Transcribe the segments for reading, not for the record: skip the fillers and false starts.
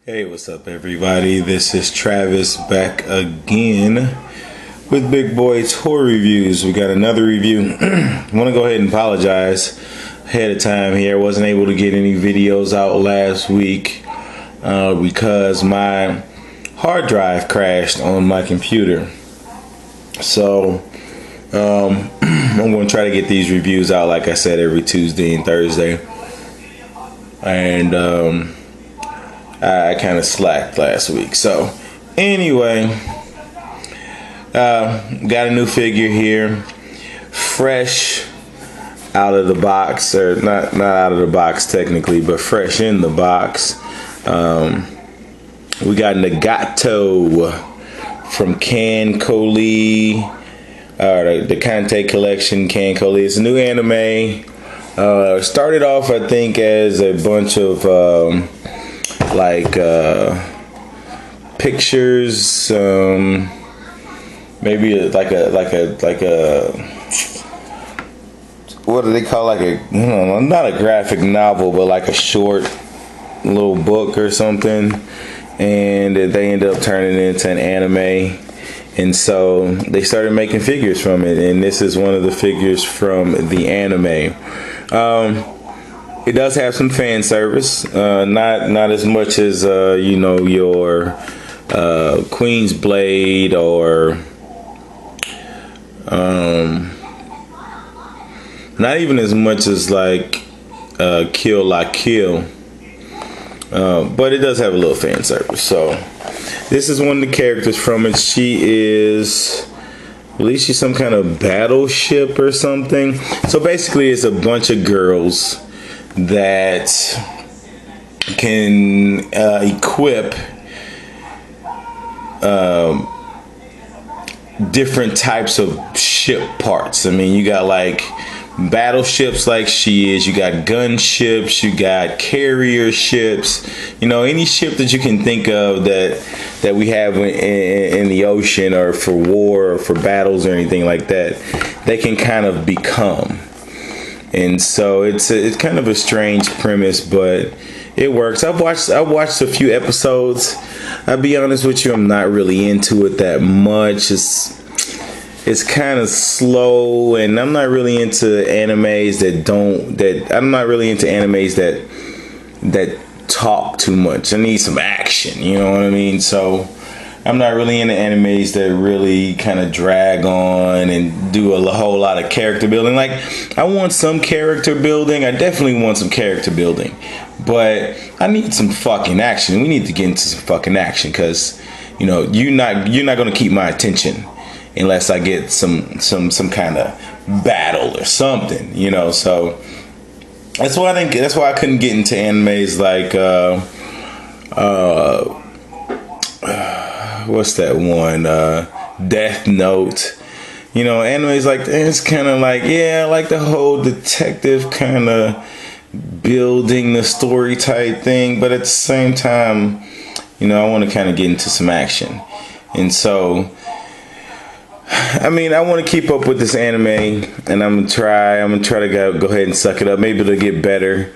Hey, what's up, everybody? This is Travis back again with Big Boy Toy Reviews. We got another review. I want to go ahead and apologize ahead of time here. I wasn't able to get any videos out last week because my hard drive crashed on my computer. So I'm going to try to get these reviews out, like I said, every Tuesday and Thursday. And I kind of slacked last week. So anyway, got a new figure here, fresh out of the box, or not out of the box technically, but fresh in the box. We got Nagato from Kantai, the Kantai collection. Kantai, it's a new anime. Started off, I think, as a bunch of pictures, maybe like a what do they call, like a, I don't know, not a graphic novel, but like a short little book or something, and they ended up turning it into an anime. And so they started making figures from it, and this is one of the figures from the anime. It does have some fan service, not as much as your Queen's Blade, or not even as much as like Kill La Kill, but it does have a little fan service. So this is one of the characters from it. She is, I believe she's some kind of battleship or something. So basically it's a bunch of girls that can equip different types of ship parts. I mean, you got like battleships like she is, you got gunships, you got carrier ships, any ship that you can think of that we have in the ocean, or for war, or for battles, or anything like that, they can kind of become. And so it's kind of a strange premise, but it works. I've watched a few episodes. I'll be honest with you, I'm not really into it that much. It's kind of slow, and I'm not really into animes that talk too much. I need some action, you know what I mean? So I'm not really into animes that really kind of drag on and do a whole lot of character building. Like, I want some character building. I definitely want some character building, but I need some fucking action. We need to get into some fucking action, because you're not going to keep my attention unless I get some kind of battle or something, So that's why I couldn't get into animes like what's that one? Death Note. Animes like that, it's kind of like, yeah, I like the whole detective kind of building the story type thing, but at the same time, I want to kind of get into some action. And so, I mean, I want to keep up with this anime, and I'm gonna try to go ahead and suck it up. Maybe it'll get better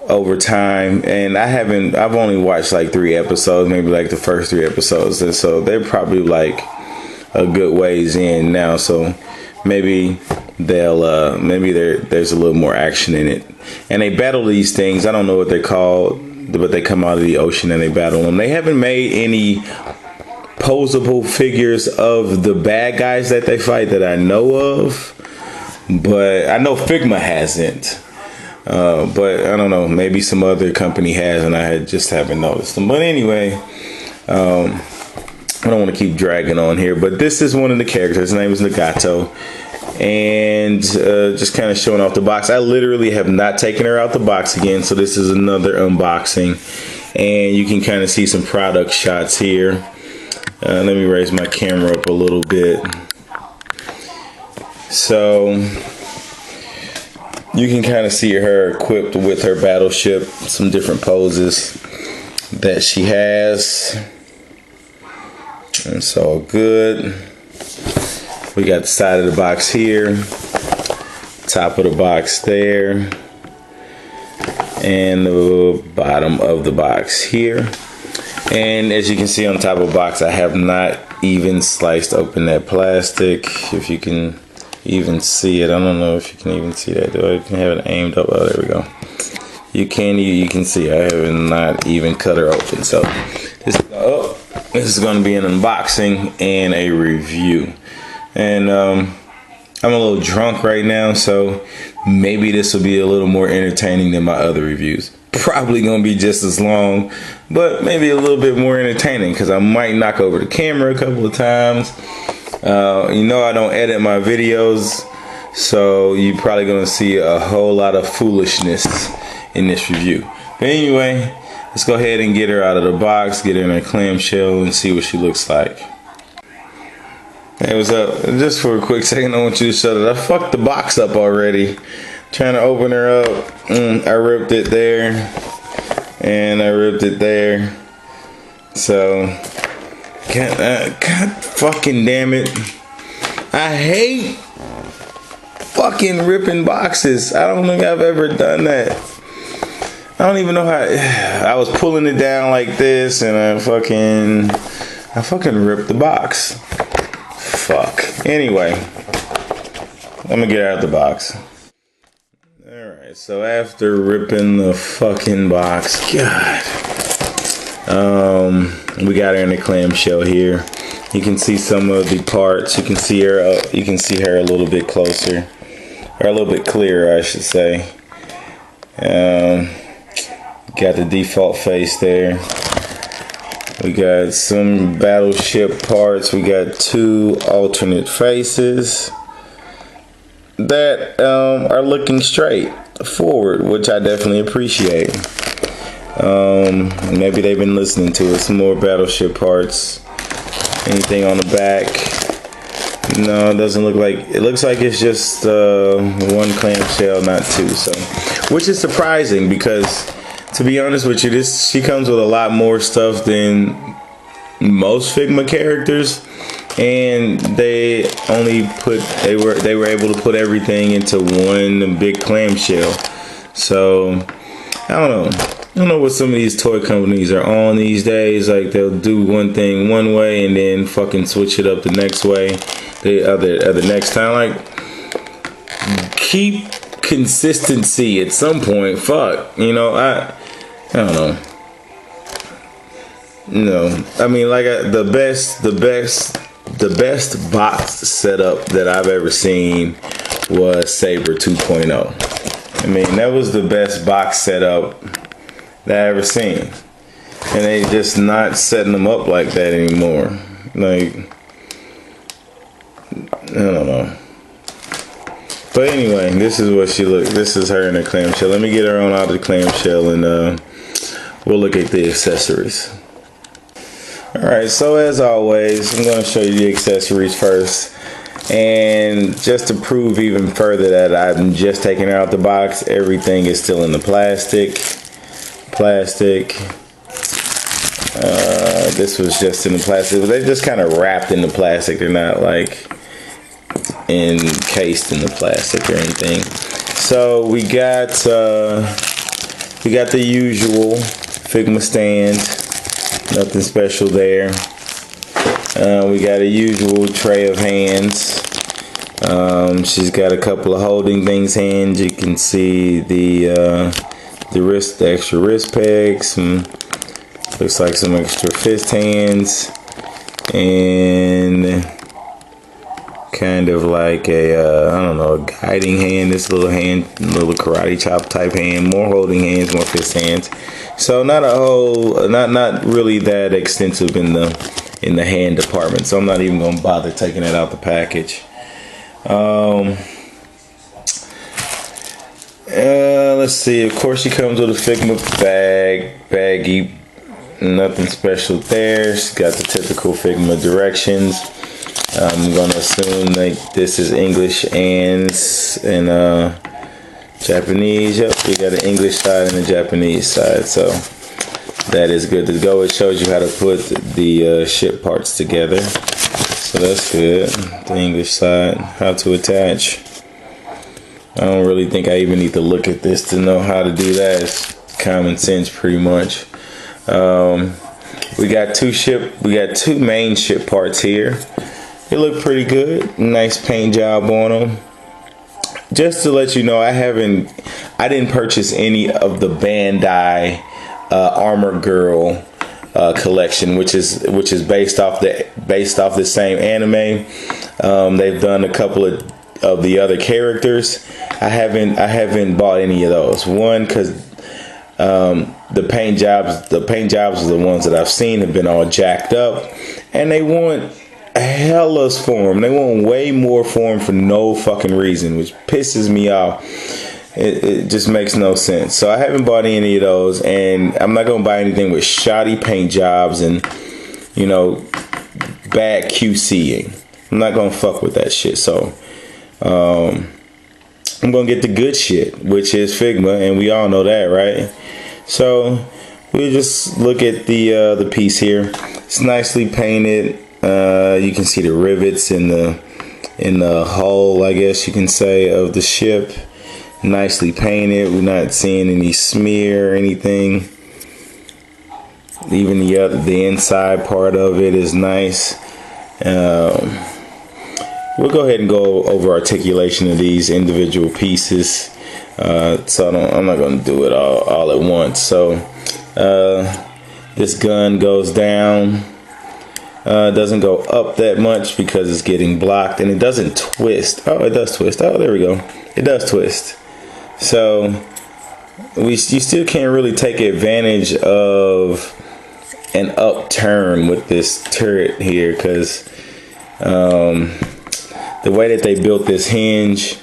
over time. And I've only watched like 3 episodes, maybe like the first 3 episodes, and so they're probably like a good ways in now. So maybe there's a little more action in it. And they battle these things. I don't know what they're called, but they come out of the ocean and they battle them. They haven't made any posable figures of the bad guys that they fight that I know of, but I know Figma hasn't. But I don't know, maybe some other company has, and I just haven't noticed them. But anyway, I don't want to keep dragging on here, but this is one of the characters. His name is Nagato, and just kind of showing off the box. I literally have not taken her out the box again, so this is another unboxing, and you can kind of see some product shots here. Let me raise my camera up a little bit. So you can kind of see her equipped with her battleship, some different poses that she has. It's all good. We got the side of the box here, top of the box there. and the bottom of the box here. And as you can see on top of the box, I have not even sliced open that plastic. If you can even see it, I don't know if you can even see that. Do I have it aimed up? Oh, there we go. You can see I have not even cut her open. So this is going to be an unboxing and a review. And I'm a little drunk right now, so maybe this will be a little more entertaining than my other reviews. Probably gonna be just as long, but maybe a little bit more entertaining because I might knock over the camera a couple of times. You know, I don't edit my videos, so you're probably gonna see a whole lot of foolishness in this review. But anyway, let's go ahead and get her out of the box, get her in a clamshell, and see what she looks like. Hey, what's up? Just for a quick second, I want you to shut it. I fucked the box up already. Trying to open her up. I ripped it there. And I ripped it there. So, God fucking damn it. I hate fucking ripping boxes. I don't think I've ever done that. I don't even know how. I was pulling it down like this and I fucking ripped the box. Fuck. Anyway, I'm gonna get out of the box. Alright, so after ripping the fucking box, God, we got her in the clamshell here. You can see some of the parts. You can see her a little bit closer, or a little bit clearer, I should say. Got the default face there. We got some battleship parts. We got 2 alternate faces that are looking straight forward, which I definitely appreciate. Maybe they've been listening to it. Some more battleship parts. Anything on the back? No, it doesn't look like. It looks like it's just 1 clamshell, not 2. So, which is surprising because, to be honest with you, she comes with a lot more stuff than most Figma characters, and they were able to put everything into 1 big clamshell. So I don't know what some of these toy companies are on these days. Like, they'll do one thing one way and then fucking switch it up the next way the other next time. Like, keep consistency at some point. Fuck, you know, I don't know. No, I mean, like, the best box setup that I've ever seen was Saber 2.0. I mean, that was the best box setup that I ever seen, and they just not setting them up like that anymore. Like, I don't know. But anyway, this is what she looked. This is her in a clamshell. Let me get her on out of the clamshell, and we'll look at the accessories. Alright, so as always, I'm going to show you the accessories first. And just to prove even further that I'm just taking it out the box, everything is still in the plastic. This was just in the plastic. They're just kind of wrapped in the plastic. They're not like encased in the plastic or anything. So we got the usual Figma stand. Nothing special there. We got a usual tray of hands. She's got a couple of holding things hands. You can see the extra wrist pegs. Looks like some extra fist hands, and kind of like a I don't know, a guiding hand. This little karate chop type hand. More holding hands, more fist hands. So not really that extensive in the hand department. So I'm not even gonna bother taking it out the package. Let's see. Of course, she comes with a Figma baggie. Nothing special there. She's got the typical Figma directions. I'm gonna assume that this is English and Japanese. Yep, we got an English side and a Japanese side, so that is good to go. It shows you how to put the ship parts together, so that's good. The English side, how to attach. I don't really think I even need to look at this to know how to do that. It's common sense pretty much. We got two main ship parts here. They look pretty good. Nice paint job on them. Just to let you know, I didn't purchase any of the Bandai Armor Girl collection, which is based off the same anime. They've done a couple of the other characters. I haven't bought any of those. One, because the paint jobs are the ones that I've seen have been all jacked up, and they want hellas for them. They want way more for them for no fucking reason, which pisses me off. It just makes no sense. So I haven't bought any of those, and I'm not gonna buy anything with shoddy paint jobs and, you know, bad QCing. I'm not gonna fuck with that shit. So I'm gonna get the good shit, which is Figma, and we all know that, right? So we'll just look at the piece here. It's nicely painted. You can see the rivets in the hull, I guess you can say, of the ship. Nicely painted. We're not seeing any smear or anything. Even the inside part of it is nice. We'll go ahead and go over articulation of these individual pieces. So I'm not going to do it all at once. So this gun goes down. Doesn't go up that much because it's getting blocked, and it doesn't twist. Oh, it does twist. Oh, there we go. It does twist. So you still can't really take advantage of an upturn with this turret here, because the way that they built this hinge,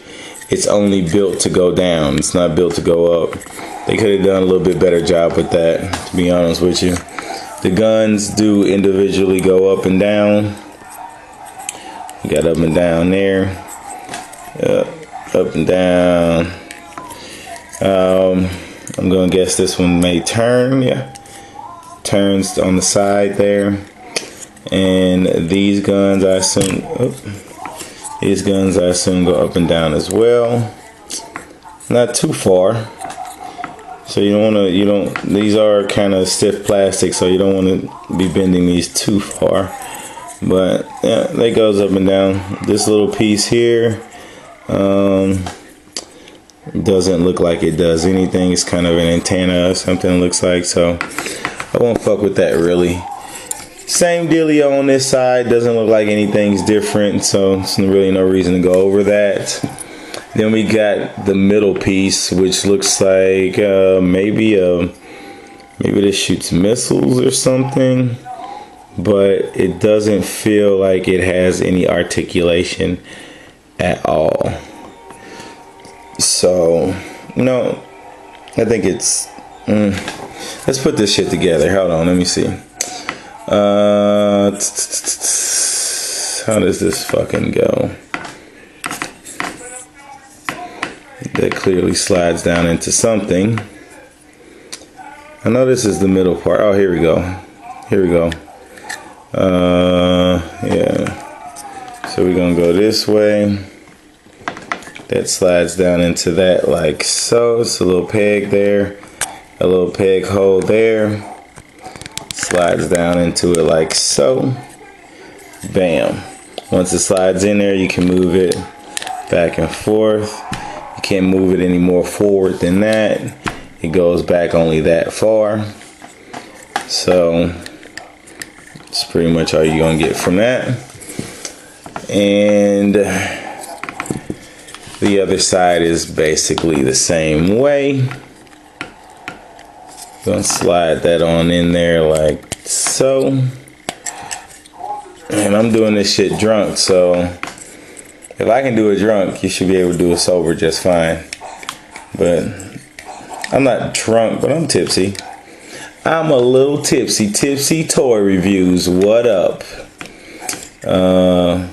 it's only built to go down. It's not built to go up. They could have done a little bit better job with that, to be honest with you. The guns do individually go up and down. You got up and down there. Up and down. I'm gonna guess this one may turn. Yeah, turns on the side there. And these guns, I assume, go up and down as well. Not too far. So these are kind of stiff plastic, so you don't want to be bending these too far. But yeah, that goes up and down. This little piece here doesn't look like it does anything. It's kind of an antenna or something, it looks like. So I won't fuck with that really. Same dealio on this side. Doesn't look like anything's different, so there's really no reason to go over that. Then we got the middle piece, which looks like maybe this shoots missiles or something, but it doesn't feel like it has any articulation at all. So no, I think it's let's put this shit together. Hold on, let me see. How does this fucking go? That clearly slides down into something. I know this is the middle part. Oh, here we go. Here we go. Yeah. So we're gonna go this way. That slides down into that like so. It's a little peg there. A little peg hole there. Slides down into it like so. Bam. Once it slides in there, you can move it back and forth. You can't move it any more forward than that. It goes back only that far. So it's pretty much all you're gonna get from that. And the other side is basically the same way. Gonna slide that on in there like so. And I'm doing this shit drunk, so if I can do it drunk, you should be able to do it sober just fine. But I'm not drunk, but I'm tipsy. I'm a little tipsy. Tipsy Toy Reviews, what up? Bam,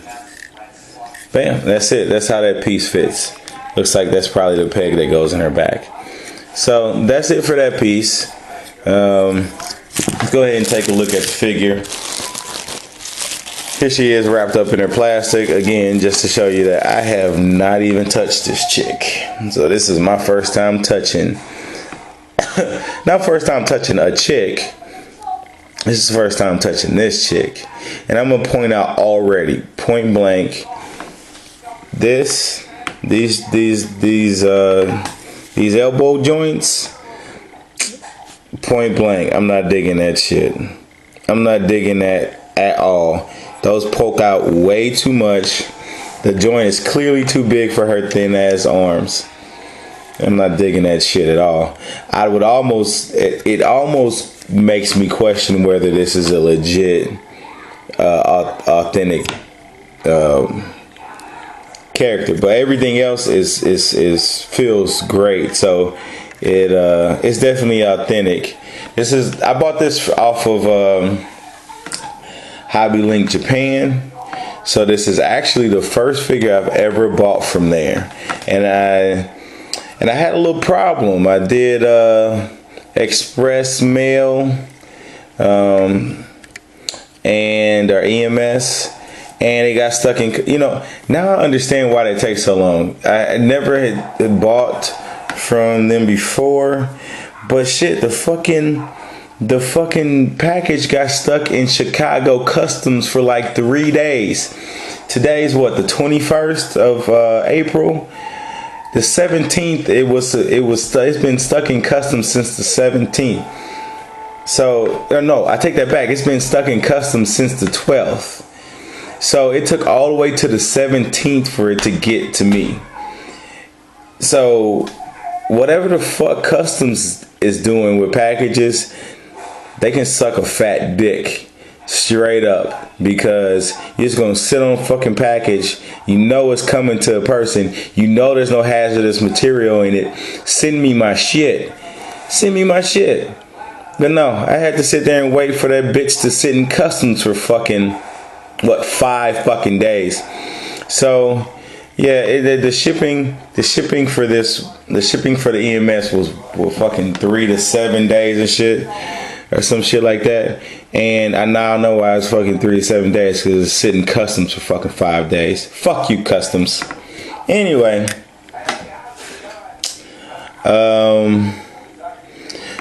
that's it. That's how that piece fits. Looks like that's probably the peg that goes in her back. So that's it for that piece. Let's go ahead and take a look at the figure. Here she is wrapped up in her plastic again, just to show you that I have not even touched this chick. So this is my first time touching, not first time touching a chick. This is the first time touching this chick. And I'm gonna point out already, point blank, these elbow joints, point blank, I'm not digging that shit. I'm not digging that at all. Those poke out way too much. The joint is clearly too big for her thin ass arms. I'm not digging that shit at all. I would almost, it almost makes me question whether this is a legit, authentic character. But everything else is feels great. So it's definitely authentic. I bought this off of Hobby Link Japan. So this is actually the first figure I've ever bought from there. And I had a little problem. I did express mail and our EMS, and it got stuck in, now I understand why that takes so long. I never had bought from them before, but shit, the fucking package got stuck in Chicago Customs for like 3 days. Today's what, the 21st of April? The 17th, it's been stuck in customs since the 17th. So, no, I take that back. It's been stuck in customs since the 12th. So it took all the way to the 17th for it to get to me. So whatever the fuck customs is doing with packages, they can suck a fat dick straight up, because you're just gonna sit on a fucking package, you know it's coming to a person, you know there's no hazardous material in it. Send me my shit. But no, I had to sit there and wait for that bitch to sit in customs for fucking 5 fucking days. So yeah, the shipping for the EMS was fucking 3 to 7 days and shit, or some shit like that. And I now know why it's fucking 3 to 7 days, because it's sitting customs for fucking 5 days. Fuck you, customs. Anyway,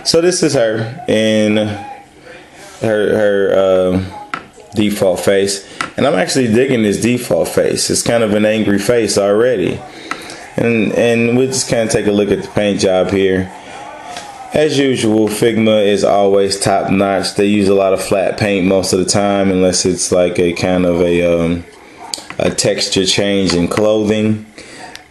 so this is her in her default face, and I'm actually digging this default face. It's kind of an angry face already, and we'll just kind of take a look at the paint job here. As usual, Figma is always top notch. They use a lot of flat paint most of the time, unless it's like a kind of a texture change in clothing.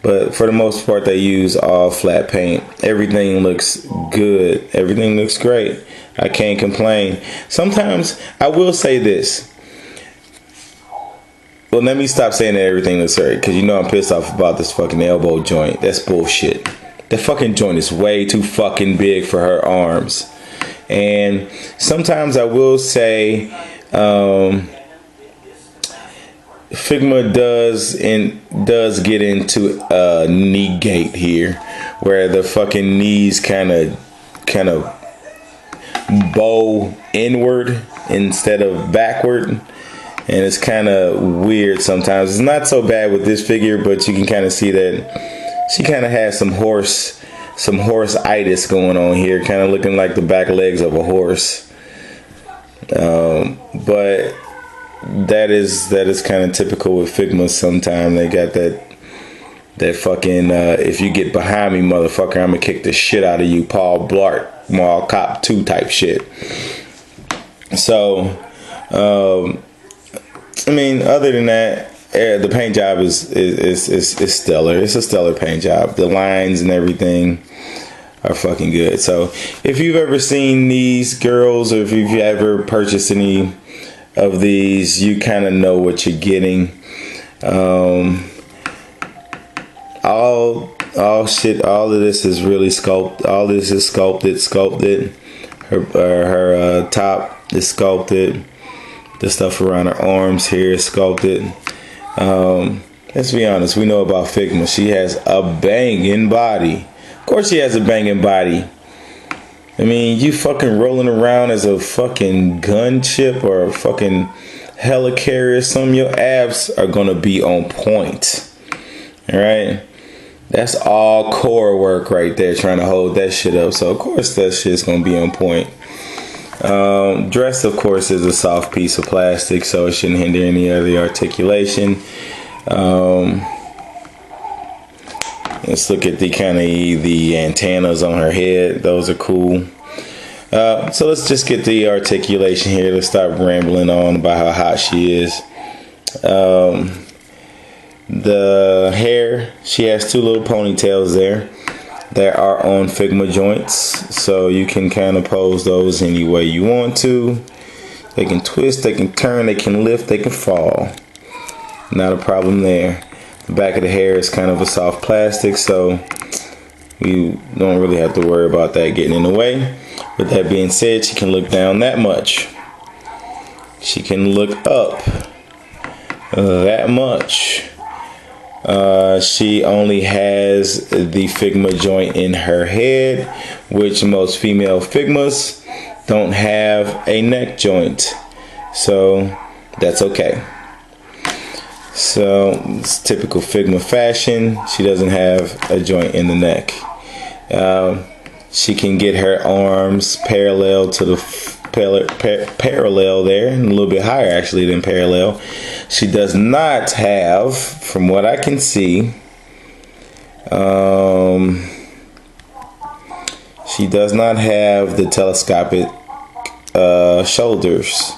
But for the most part, they use all flat paint. Everything looks good. Everything looks great. I can't complain. Sometimes I will say this. Well, let me stop saying that everything looks great, because I'm pissed off about this fucking elbow joint. That's bullshit. The fucking joint is way too fucking big for her arms. And sometimes I will say Figma does get into a knee gate here, where the fucking knees kind of bow inward instead of backward. And it's kind of weird sometimes. It's not so bad with this figure, but you can kind of see that she kind of has some horse-itis going on here, kind of looking like the back legs of a horse. But that is kind of typical with Figma. Sometimes they got that fucking if you get behind me, motherfucker, I'm gonna kick the shit out of you, Paul Blart, Mall Cop 2 type shit. So I mean, other than that, the paint job is stellar. It's a stellar paint job. The lines and everything are fucking good. So if you've ever seen these girls, or if you've ever purchased any of these, you kind of know what you're getting. All of this is really sculpted. All this is sculpted. Her top is sculpted. The stuff around her arms here is sculpted. Let's be honest, we know about Figma. She has a banging body. Of course she has a banging body. I mean, you fucking rolling around as a fucking gun chip or a fucking helicarrier, some of your abs are gonna be on point. All right, that's all core work right there, trying to hold that shit up. So of course that shit's gonna be on point. Dress, of course, is a soft piece of plastic, so it shouldn't hinder any of the articulation. Let's look at the kind of the antennas on her head. Those are cool. So let's just get the articulation here. Let's stop rambling on about how hot she is. The hair, she has two little ponytails there that are on Figma joints, so you can kind of pose those any way you want to. They can twist, they can turn, they can lift, they can fall. Not a problem there. The back of the hair is kind of a soft plastic, so we don't really have to worry about that getting in the way. With that being said, she can look down that much. She can look up that much. She only has the Figma joint in her head, which most female Figmas don't have a neck joint, so that's okay. So it's typical Figma fashion. She doesn't have a joint in the neck. She can get her arms parallel to the parallel there, and a little bit higher actually than parallel. She does not have, from what I can see, she does not have the telescopic shoulders,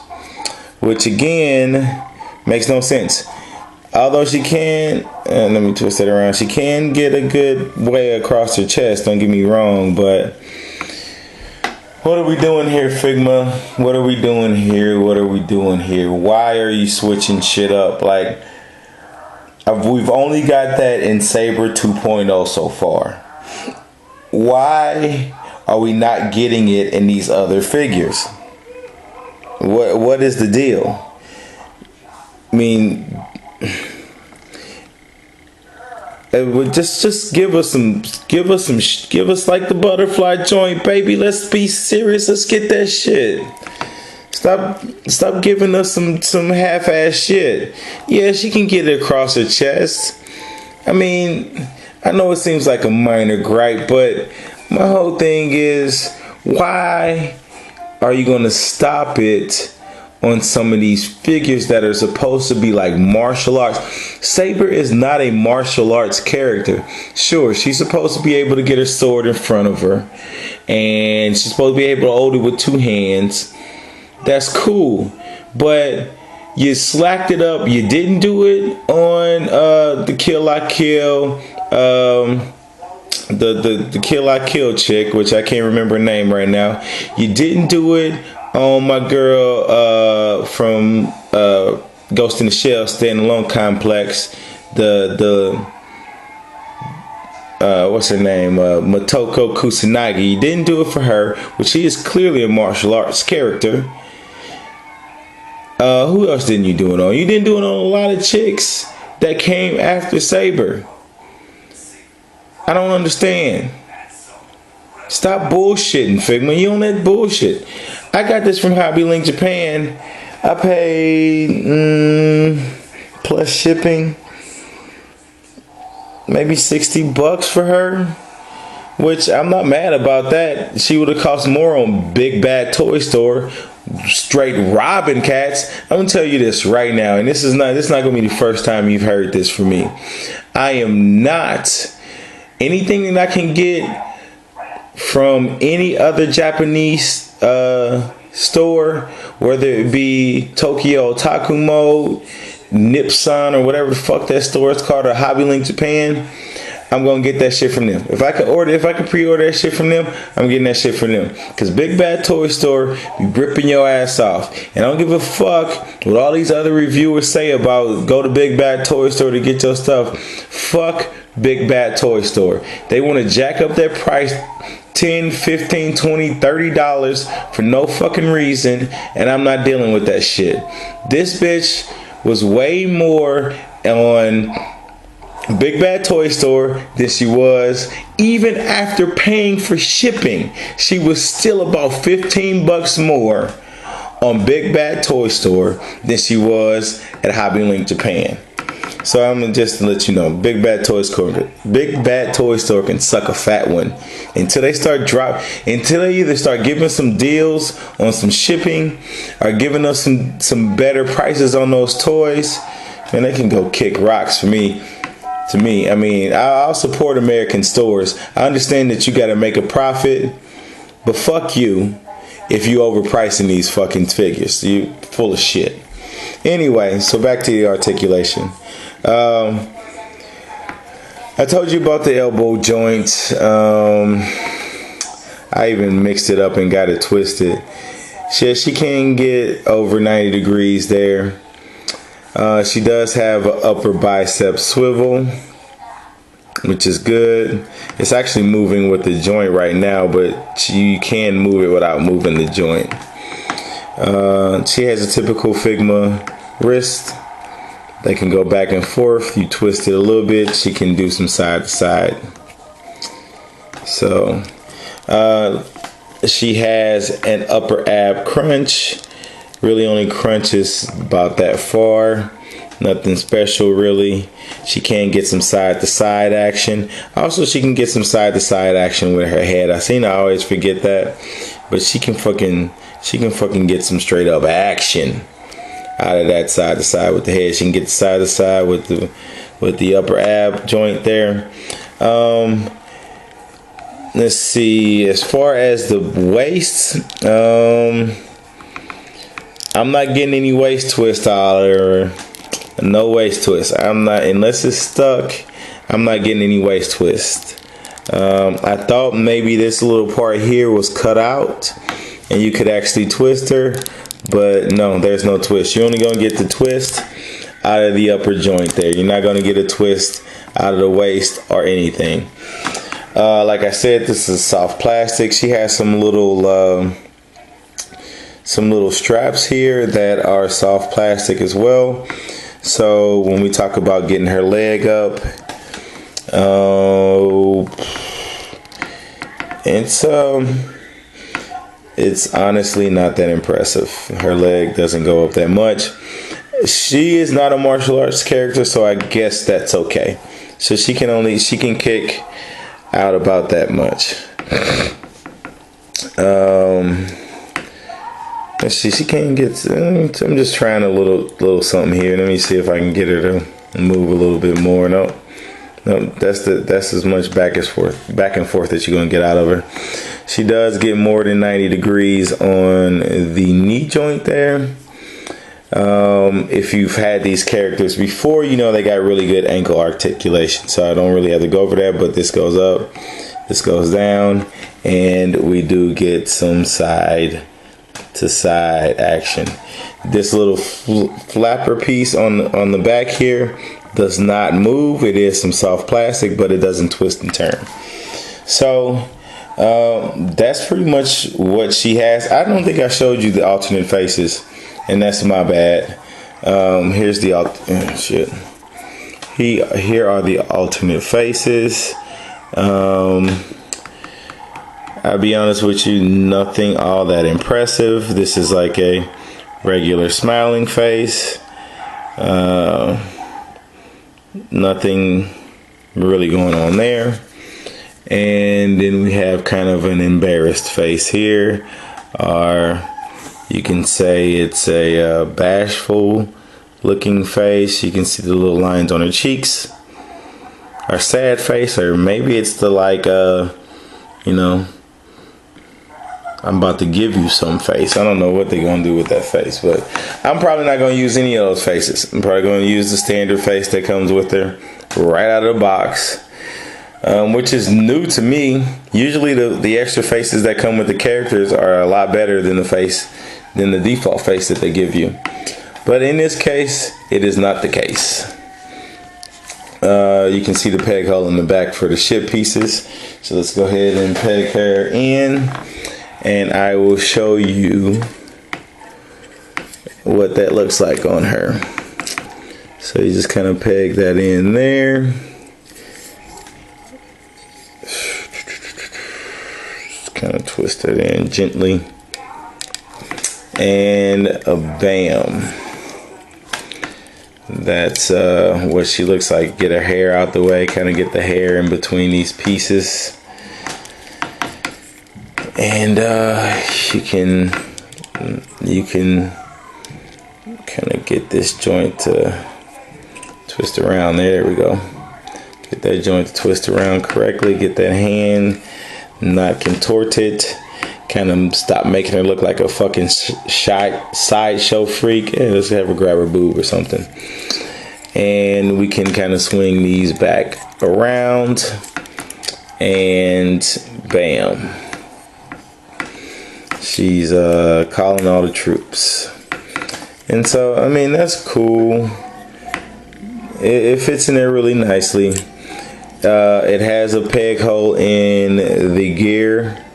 which again makes no sense. Although she can, let me twist it around, she can get a good way across her chest, don't get me wrong, but what are we doing here, Figma? What are we doing here? What are we doing here? Why are you switching shit up? Like, we've only got that in Saber 2.0 so far. Why are we not getting it in these other figures? What is the deal? I mean, just give us like the butterfly joint, baby. Let's be serious. Let's get that shit. Stop giving us some half-ass shit. Yeah, she can get it across her chest. I mean, I know it seems like a minor gripe, but my whole thing is, why are you gonna stop it on some of these figures that are supposed to be like martial arts? Saber is not a martial arts character. Sure, she's supposed to be able to get her sword in front of her, and she's supposed to be able to hold it with two hands. That's cool, but you slacked it up. You didn't do it on the Kill I Kill, the Kill I Kill chick, which I can't remember her name right now. You didn't do it on my girl from Ghost in the Shell Standalone Complex, what's her name, Motoko Kusanagi. You didn't do it for her, which she is clearly a martial arts character. Who else didn't you do it on? You didn't do it on a lot of chicks that came after Saber. I don't understand. Stop bullshitting, Figma. You on that bullshit. I got this from Hobby Link Japan. I paid plus shipping maybe $60 for her, which I'm not mad about that. She would have cost more on Big Bad Toy Store, straight robbing cats. I'm gonna tell you this right now, and this is not gonna be the first time you've heard this from me. I am not, anything that I can get from any other Japanese store, whether it be Tokyo Otaku Mode, Nipson, or whatever the fuck that store is called, or Hobby Link Japan, I'm gonna get that shit from them. If I could pre-order that shit from them, I'm getting that shit from them. Cause Big Bad Toy Store be ripping your ass off. And I don't give a fuck what all these other reviewers say about go to Big Bad Toy Store to get your stuff. Fuck Big Bad Toy Store. They want to jack up their price $10, $15, $20, $30 for no fucking reason, and I'm not dealing with that shit. This bitch was way more on Big Bad Toy Store than she was even after paying for shipping. She was still about $15 more on Big Bad Toy Store than she was at Hobby Link Japan. So I'm gonna just let you know, Big Bad Toy Store can suck a fat one until they start until they either start giving some deals on some shipping or giving us some better prices on those toys. And they can go kick rocks for me. To me, I mean, I'll support American stores. I understand that you got to make a profit, but fuck you if you overpricing these fucking figures. You full of shit. Anyway, so back to the articulation. I told you about the elbow joint. I even mixed it up and got it twisted. She can get over 90 degrees there. She does have an upper bicep swivel, which is good. It's actually moving with the joint right now, but you can move it without moving the joint. She has a typical Figma wrist. They can go back and forth. You twist it a little bit. She can do some side to side. So she has an upper ab crunch. Really only crunches about that far. Nothing special really. She can get some side to side action. Also, she can get some side to side action with her head. I always forget that, but she can fucking get some straight up action out of that side to side with the head. She can get the side to side with the upper ab joint there. Let's see. As far as the waist, I'm not getting any waist twist out or no waist twist. I'm not, unless it's stuck, I'm not getting any waist twist. I thought maybe this little part here was cut out and you could actually twist her, but no, there's no twist. You're only gonna get the twist out of the upper joint there. You're not gonna get a twist out of the waist or anything. Like I said, this is soft plastic. She has some little straps here that are soft plastic as well. So when we talk about getting her leg up, it's honestly not that impressive. Her leg doesn't go up that much. She is not a martial arts character, so I guess that's okay. So she can kick out about that much. She can't get. I'm just trying a little something here. Let me see if I can get her to move a little bit more. No, that's as much back and forth that you're gonna get out of her. She does get more than 90 degrees on the knee joint there. If you've had these characters before, you know they got really good ankle articulation. So I don't really have to go over that. But this goes up, this goes down, and we do get some side to side action. This little flapper piece on the back here does not move. It is some soft plastic, but it doesn't twist and turn. So that's pretty much what she has. I don't think I showed you the alternate faces, and that's my bad. Here's the here are the alternate faces. I'll be honest with you, nothing all that impressive. This is like a regular smiling face. Nothing really going on there. And then we have kind of an embarrassed face here. Or you can say it's a bashful looking face. You can see the little lines on her cheeks. Or sad face, or maybe it's the like, you know, I'm about to give you some face. I don't know what they're going to do with that face, but I'm probably not going to use any of those faces. I'm probably going to use the standard face that comes with her right out of the box, which is new to me. Usually the extra faces that come with the characters are a lot better than the default face that they give you. But in this case, it is not the case. You can see the peg hole in the back for the ship pieces. So let's go ahead and peg her in. And I will show you what that looks like on her. So you just kind of peg that in there. Just kind of twist it in gently. and a bam. That's what she looks like. Get her hair out the way, kind of get the hair in between these pieces, and you can kind of get this joint to twist around. There we go. Get that joint to twist around correctly. Get that hand not contorted. Kind of stop making her look like a fucking sideshow freak. Yeah, let's have her grab her boob or something. And we can kind of swing these back around, and bam. She's calling all the troops. And so, I mean, that's cool. It fits in there really nicely. It has a peg hole in the gear,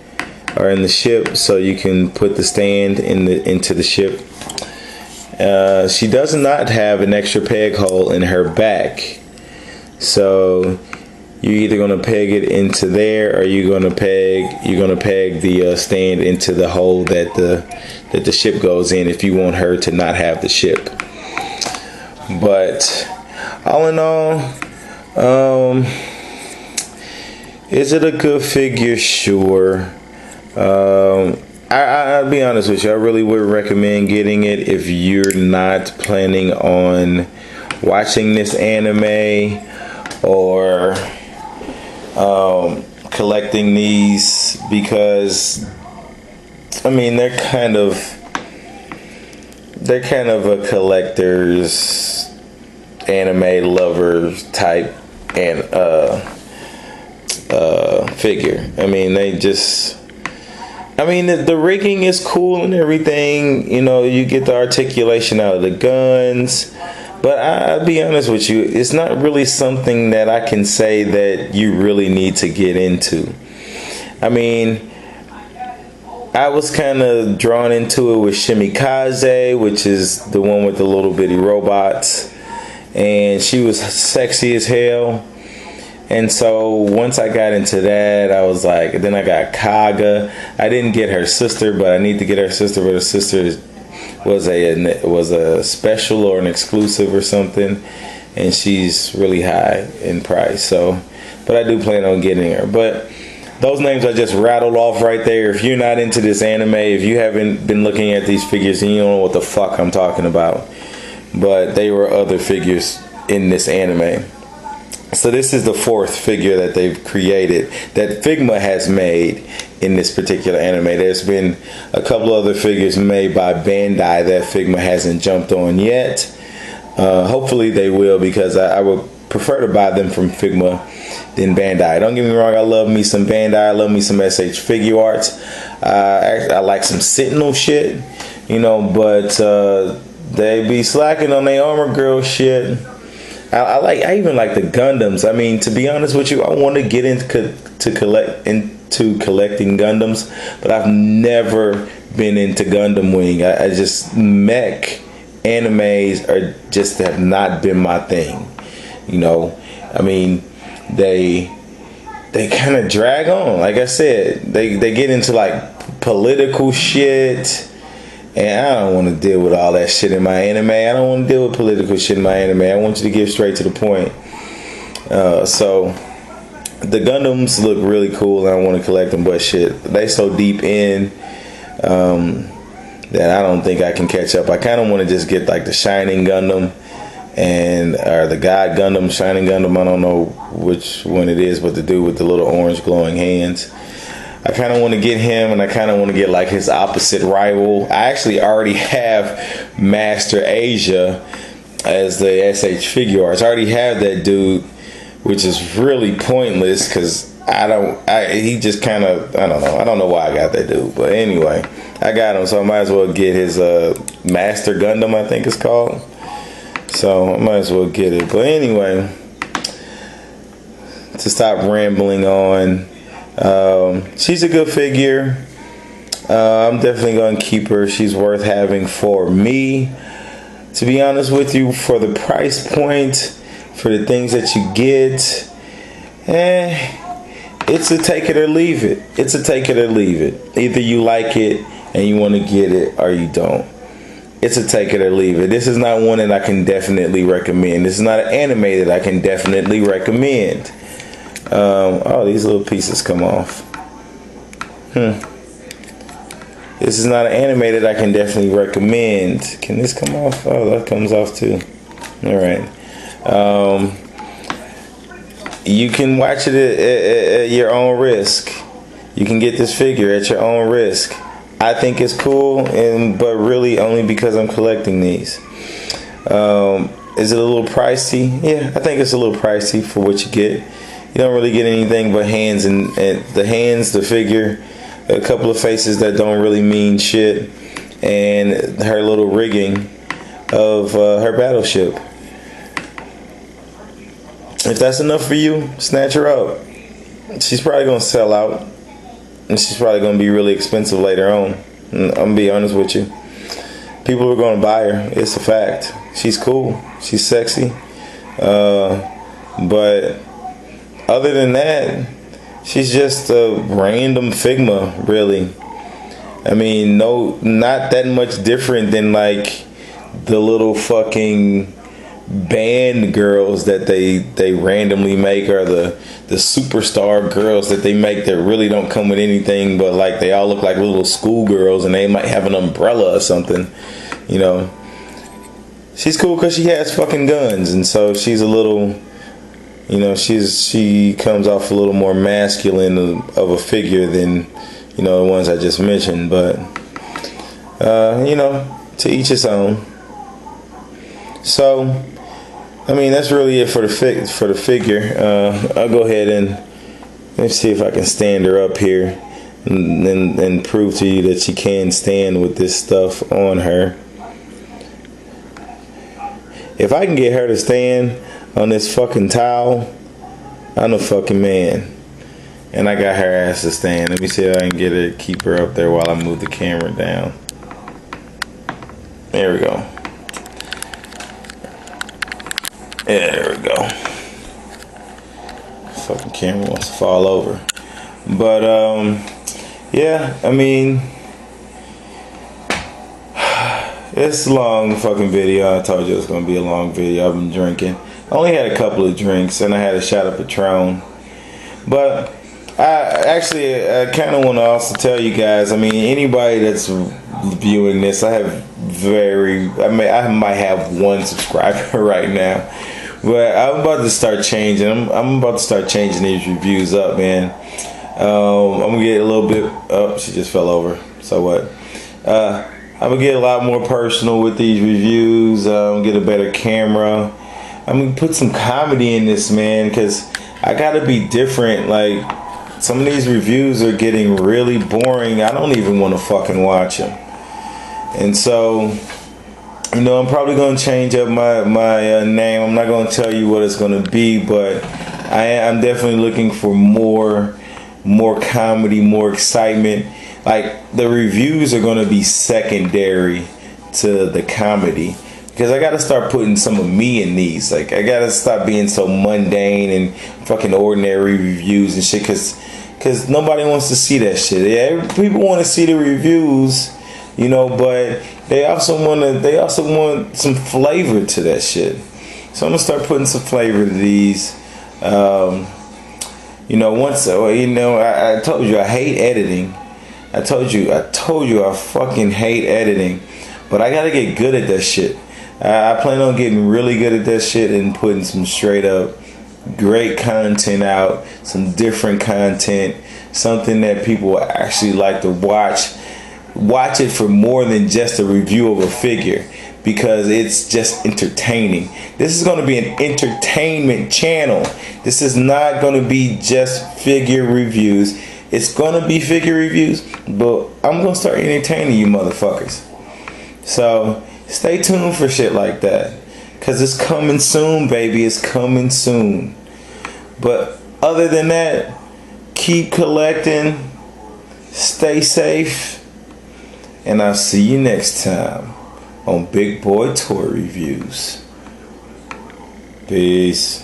or in the ship, so you can put the stand into the ship. She does not have an extra peg hole in her back, so you're either gonna peg it into there, or you're gonna peg the stand into the hole that the ship goes in, if you want her to not have the ship. But all in all, is it a good figure? Sure. I'll be honest with you, I really would recommend getting it if you're not planning on watching this anime or collecting these, because I mean they're kind of a collector's anime lover type and figure. I mean, the rigging is cool and everything. You know, you get the articulation out of the guns. But I'll be honest with you, it's not really something that I can say that you really need to get into. I mean, I was kind of drawn into it with Shimikaze, which is the one with the little bitty robots. And she was sexy as hell. And so once I got into that, I was like, then I got Kaga. I didn't get her sister, but I need to get her sister. But her sister was a special or an exclusive or something, and she's really high in price. So, but I do plan on getting her. But those names I just rattled off right there. If you're not into this anime, if you haven't been looking at these figures, and you don't know what the fuck I'm talking about, but they were other figures in this anime. So this is the fourth figure that they've created that Figma has made in this particular anime. There's been a couple other figures made by Bandai that Figma hasn't jumped on yet. Hopefully they will, because I would prefer to buy them from Figma than Bandai. Don't get me wrong, I love me some Bandai, I love me some SH Figure Arts. I like some Sentinel shit, you know, but they be slacking on their Armor Girl shit. I even like the Gundams. I mean, to be honest with you, I want to get into collecting Gundams, but I've never been into Gundam Wing. I just mech animes have not been my thing. You know, I mean, they kind of drag on. Like I said, they get into like political shit. And I don't want to deal with all that shit in my anime. I don't want to deal with political shit in my anime. I want you to get straight to the point. So the Gundams look really cool, and I want to collect them. But shit, they so deep in that I don't think I can catch up. I kind of want to just get like the Shining Gundam or the God Gundam, Shining Gundam. I don't know which one it is, but the dude with the little orange glowing hands. I kind of want to get him, and I kind of want to get like his opposite rival. I actually already have Master Asia as the SH Figure Arts. I already have that dude, which is really pointless because he just kind of, I don't know why I got that dude. But anyway, I got him, so I might as well get his Master Gundam, I think it's called. So I might as well get it. But anyway, to stop rambling on, she's a good figure. I'm definitely going to keep her. She's worth having for me. To be honest with you, for the price point, for the things that you get, it's a take it or leave it. It's a take it or leave it. Either you like it and you want to get it or you don't. It's a take it or leave it. This is not one that I can definitely recommend. This is not an anime that I can definitely recommend. Oh, these little pieces come off. This is not an anime that I can definitely recommend. Can this come off? Oh, that comes off too. All right. You can watch it at your own risk. You can get this figure at your own risk. I think it's cool, but really only because I'm collecting these. Is it a little pricey? Yeah, I think it's a little pricey for what you get. You don't really get anything but hands and the hands, the figure, a couple of faces that don't really mean shit, and her little rigging of her battleship. If that's enough for you, snatch her up. She's probably gonna sell out, and she's probably gonna be really expensive later on. I'm gonna be honest with you. People are gonna buy her. It's a fact. She's cool. She's sexy. But other than that, she's just a random Figma, really. I mean, no, not that much different than like the little fucking band girls that they randomly make, or the superstar girls that they make that really don't come with anything, but like they all look like little schoolgirls and they might have an umbrella or something, you know. She's cool because she has fucking guns, and so she's a little, you know, she comes off a little more masculine of a figure than, you know, the ones I just mentioned. But you know, to each his own. So I mean, that's really it for the figure. I'll go ahead and let's see if I can stand her up here and prove to you that she can stand with this stuff on her. If I can get her to stand on this fucking towel, I'm a fucking man. And I got her ass to stand. Let me see if I can get her, keep her up there while I move the camera down. There we go. Yeah, there we go. Fucking camera wants to fall over. But yeah, I mean, it's a long fucking video. I told you it was gonna be a long video. I've been drinking. I only had a couple of drinks and I had a shot of Patron. But I kind of want to also tell you guys, I mean, anybody that's viewing this, I might have one subscriber right now. But I'm about to start changing. I'm about to start changing these reviews up, man. I'm gonna get a little bit. Oh, she just fell over. So what? I'm gonna get a lot more personal with these reviews. Get a better camera. I'm gonna put some comedy in this, man, because I gotta be different. Like, some of these reviews are getting really boring. I don't even want to fucking watch them. And so, you know, I'm probably going to change up my name. I'm not going to tell you what it's going to be, but I'm definitely looking for more comedy, more excitement. Like, the reviews are going to be secondary to the comedy, because I got to start putting some of me in these. Like, I got to stop being so mundane and fucking ordinary reviews and shit, because nobody wants to see that shit. Yeah, people want to see the reviews, you know, but they also want some flavor to that shit. So I'm gonna start putting some flavor to these. You know, I told you I hate editing. I told you I fucking hate editing, but I gotta get good at that shit. I plan on getting really good at that shit and putting some straight up great content out, some different content, something that people actually like to watch it for more than just a review of a figure, because it's just entertaining. This is going to be an entertainment channel. This is not going to be just figure reviews. It's going to be figure reviews, but I'm going to start entertaining you motherfuckers. So stay tuned for shit like that, because it's coming soon, baby. It's coming soon. But other than that, keep collecting, stay safe, and I'll see you next time on Big Boy Toy Reviews. Peace.